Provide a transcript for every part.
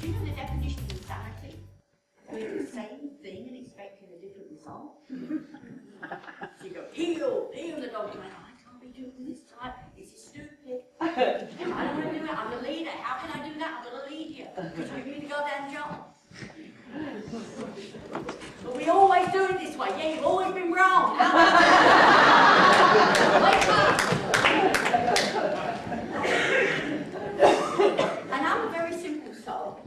you know the definition of insanity? Doing the same thing and expecting a different result. So you go, heel, the dog going, I can't be doing this type, this is stupid. I don't want to do it, I'm the leader, how can I do that? I'm going to lead you. Just give me the goddamn job. But we always do it this way. Yeah, you've always been wrong. Wake up! And I'm a very simple soul.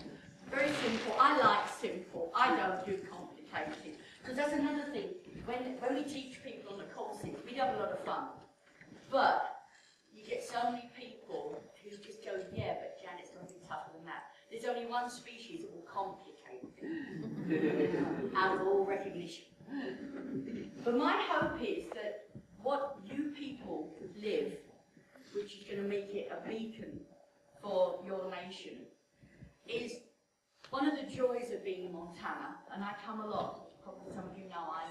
Very simple. I like simple. I don't do complicated. Because that's another thing. When we teach people on the courses, we have a lot of fun. But you get so many people who just go, yeah, but Janet's going to be tougher than that. There's only one species that will complicate things out of all recognition. But my hope is that what you people live, which is going to make it a beacon for your nation, is one of the joys of being in Montana, and I come a lot. Probably some of you know I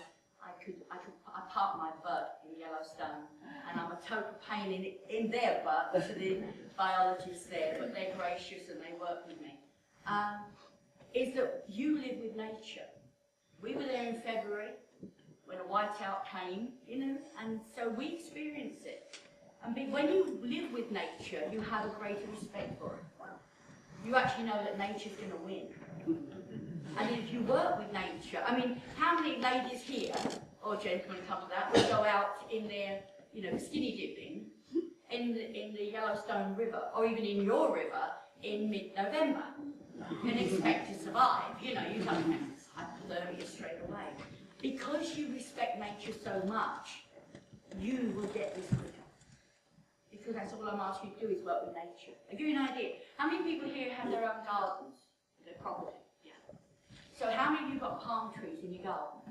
park my butt in Yellowstone, and I'm a total pain in their butt to the biologists there, but they're gracious and they work with me. Is that you live with nature. We were there in February when a whiteout came, you know, and so we experience it. And when you live with nature, you have a greater respect for it. You actually know that nature's going to win. And if you work with nature, I mean, how many ladies here, or gentlemen come to that, will go out in their, you know, skinny dipping in the Yellowstone River, or even in your river in mid-November, and expect to survive? You know, you don't have hypothermia straight away. Because you respect nature so much, you will get this quicker. Because that's all I'm asking you to do is work with nature. I'll give you an idea. How many people here have their own gardens, their property? Yeah. So how many of you got palm trees in your garden?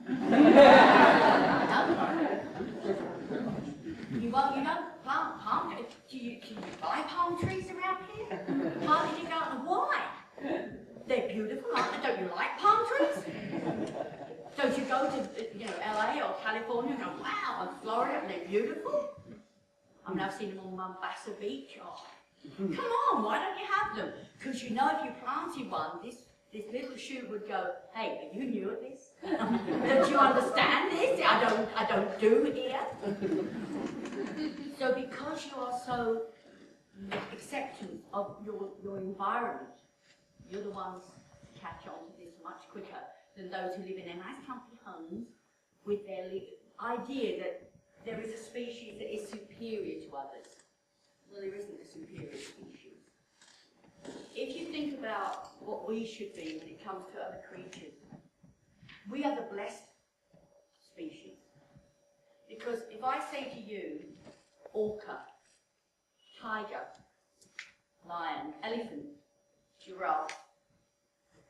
No? You don't plant palm trees. Can you buy palm trees around here? Plant in your garden. Why? They're beautiful, aren't they? Don't you like palm trees? Don't you go to, you know, LA or California and go, wow, and Florida, they're beautiful? I mean, I've seen them on Mombasa Beach. Oh, come on, why don't you have them? Because you know if you planted one, this little shoot would go, hey, are you new at this? Don't you understand this? I don't do here. So because you are so accepting of your environment, you're the ones to catch on to this much quicker than those who live in their nice comfy homes with their idea that there is a species that is superior to others. Well, there isn't a superior species. If you think about what we should be when it comes to other creatures, we are the blessed species. Because if I say to you, orca, tiger, lion, elephant, giraffe,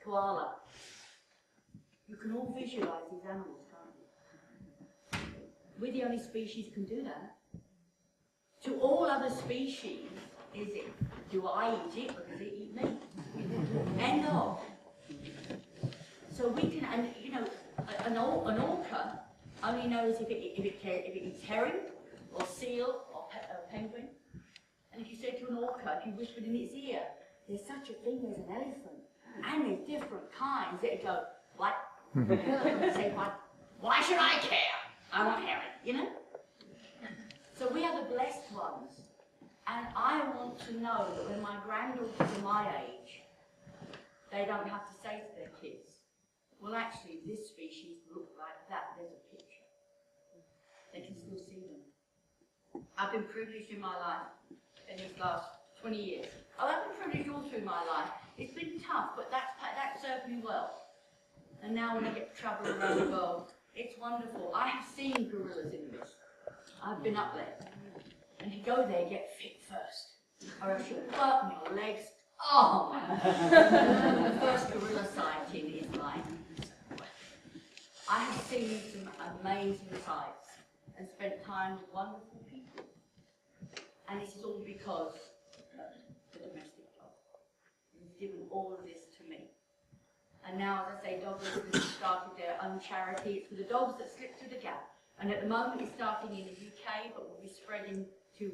koala, you can all visualize these animals, can't you? We're the only species that can do that. To all other species, is it, do I eat it or does it eat me? End of. So we can, and you know, an orca only knows if it eats herring or seal or penguin. And if you said to an orca, if you whispered in its ear, there's such a thing as an elephant, and there's different kinds, it'd go, what? Say what? Why should I care? I want herring, you know? So we are the blessed ones. And I want to know that when my granddaughters are my age, they don't have to say to their kids, well, actually, this species look like that. There's a picture. They can still see them. I've been privileged in my life in these last 20 years. I've been privileged all through my life. It's been tough, but that served me well. And now when I get to travel around the world, it's wonderful. I have seen gorillas in this. I've been up there. And you go there, get fit first. Or else you'll burn your legs. Oh, the first gorilla sighting is like, I have seen some amazing sights and spent time with wonderful people. And this is all because of the domestic dog. He's given all of this to me. And now, as I say, dog listeners have started their own charity. It's for the dogs that slip through the gap. And at the moment it's starting in the UK, but will be spreading to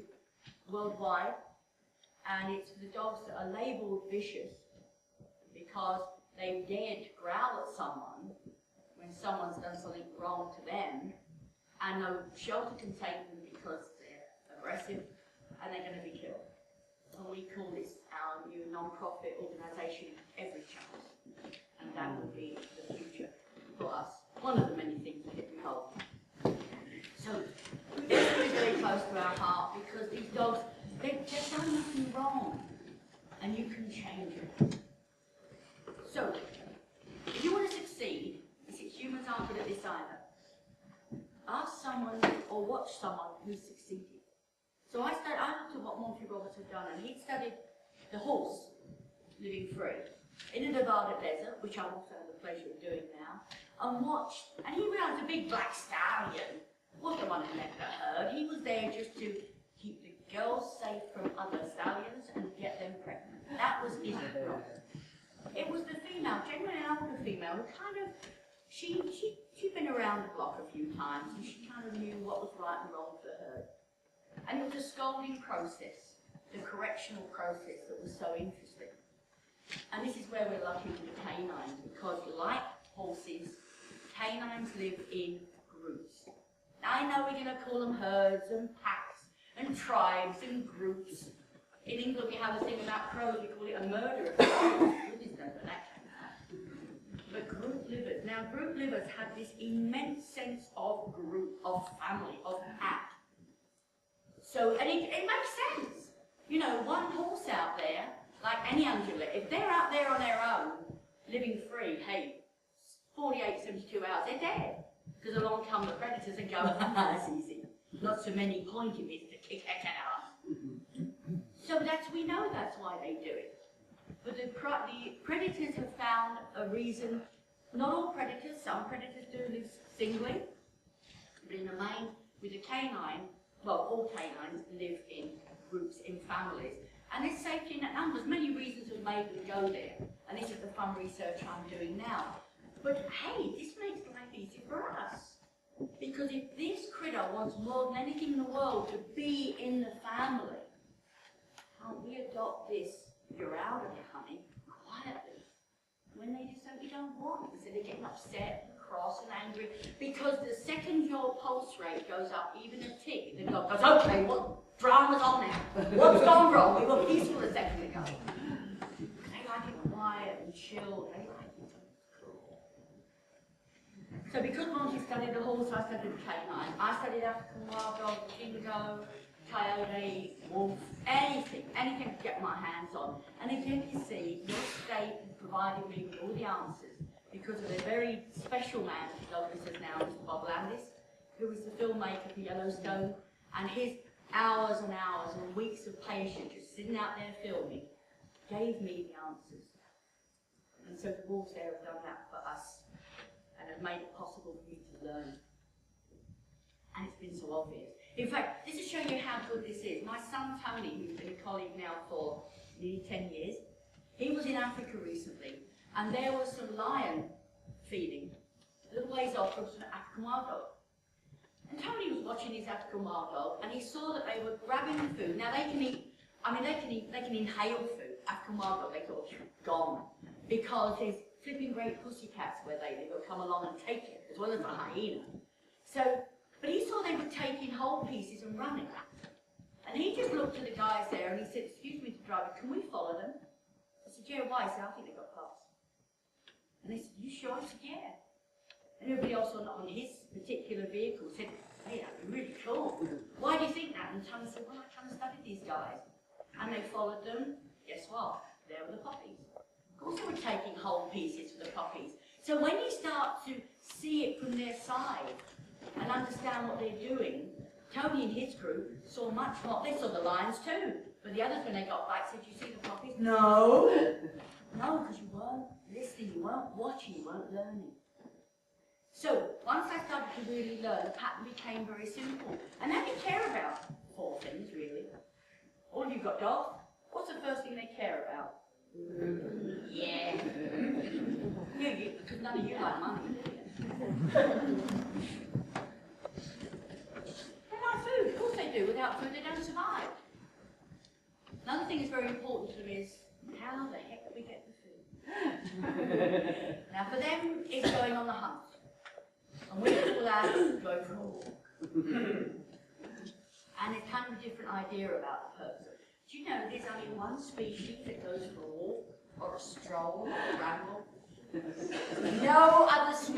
worldwide. And it's for the dogs that are labelled vicious because they dared to growl at someone when someone's done something wrong to them, and no shelter can take them because they're aggressive and they're going to be killed. And we call this our new non-profit organisation, Every Chance, and that will be the future for us. One of the many things we get involved in. So this is very close to our heart because these dogs, they've done nothing wrong, and you can change it. So, if you want to succeed, since humans aren't good at this either, ask someone or watch someone who's succeeded. So I looked at what Monty Roberts had done, and he'd studied the horse living free in the Nevada desert, which I also have the pleasure of doing now, and he realised a big black stallion wasn't the one who led the herd. He was there just to keep the girls safe from other stallions and get them pregnant. That was his role. It was the female, generally an older female, who kind of, she'd been around the block a few times, and she kind of knew what was right and wrong for her. And it was a scolding process, the correctional process that was so interesting. And this is where we're lucky with the canines, because like horses, canines live in groups. Now I know we're going to call them herds and packs and tribes and groups. In England we have a thing about crows, we call it a murder of crows. But group livers. Now group livers have this immense sense of group, of family, of pack. So, and it makes sense. You know, one horse out there, like any ungulate, if they're out there on their own, living free, hey, 48, 72 hours, they're dead. Because along come the predators and go, that's easy. Not so many pointy bits to kick heck out. So we know that's why they do it. But the predators have found a reason. Not all predators, some predators do live singly, but in the main, with the canine, well, all canines live in groups, in families. And there's safety in numbers. Many reasons have made them go there. And this is the fun research I'm doing now. But hey, this makes life easy for us. Because if this critter wants more than anything in the world to be in the family, can't we adopt this, you're out of it, honey, quietly, when they do something you don't want, instead of getting upset and cross and angry? Because the second your pulse rate goes up, even a tick, the dog goes, okay, what drama's on now? What's gone wrong? We were peaceful a second ago. They like it quiet and chill. They like it cool. So because Monty studied the horse, I studied the canine. I studied African wild dog, dingo, coyote, wolf, anything I could get my hands on. And again, you see, your state has provided me with all the answers because of a very special man who's with us now, Mr. Bob Landis, who was the filmmaker for Yellowstone, and his hours and hours and weeks of patience just sitting out there filming gave me the answers. And so the wolves there have done that for us and have made it possible for me to learn. And it's been so obvious. In fact, this will show you how good this is. My son Tony, who's been a colleague now for nearly 10 years, he was in Africa recently, and there was some lion feeding a little ways off from some African wild dog. And Tony was watching his African wild dog, and he saw that they were grabbing the food. Now they can eat, they can inhale food. African wild dog, they thought, gone. Because there's flipping great pussycats where they live will come along and take it, as well as a hyena. So, but he saw they were taking whole pieces and running. And he just looked at the guys there and he said, excuse me, driver, can we follow them? I said, yeah, why? He said, I think they got past. And they said, you sure? I said, yeah. And everybody else on his particular vehicle said, hey, that'd be really cool. Why do you think that? And Tony said, well, I kind of studied these guys. And they followed them. Guess what? There were the puppies. Of course they were taking whole pieces for the puppies. So when you start to see it from their side and understand what they're doing, Tony and his crew saw much more. They saw the lions too. But the others, when they got back, said, you see the puppies? No. No, because you weren't listening, you weren't watching, you weren't learning. So, once I started to really learn, the pattern became very simple. And now you care about 4 things, really. All of you got dogs. What's the first thing they care about? Yeah. Because none of you like money, do you? They like food. Of course they do. Without food, they don't survive. Another thing that's very important to them is how the heck do we get the food? Now for them, it's going on the hunt. And we call that go for a walk. And it's kind of a different idea about the person. Do you know there's only one species that goes for a walk, or a stroll, or a ramble? No other species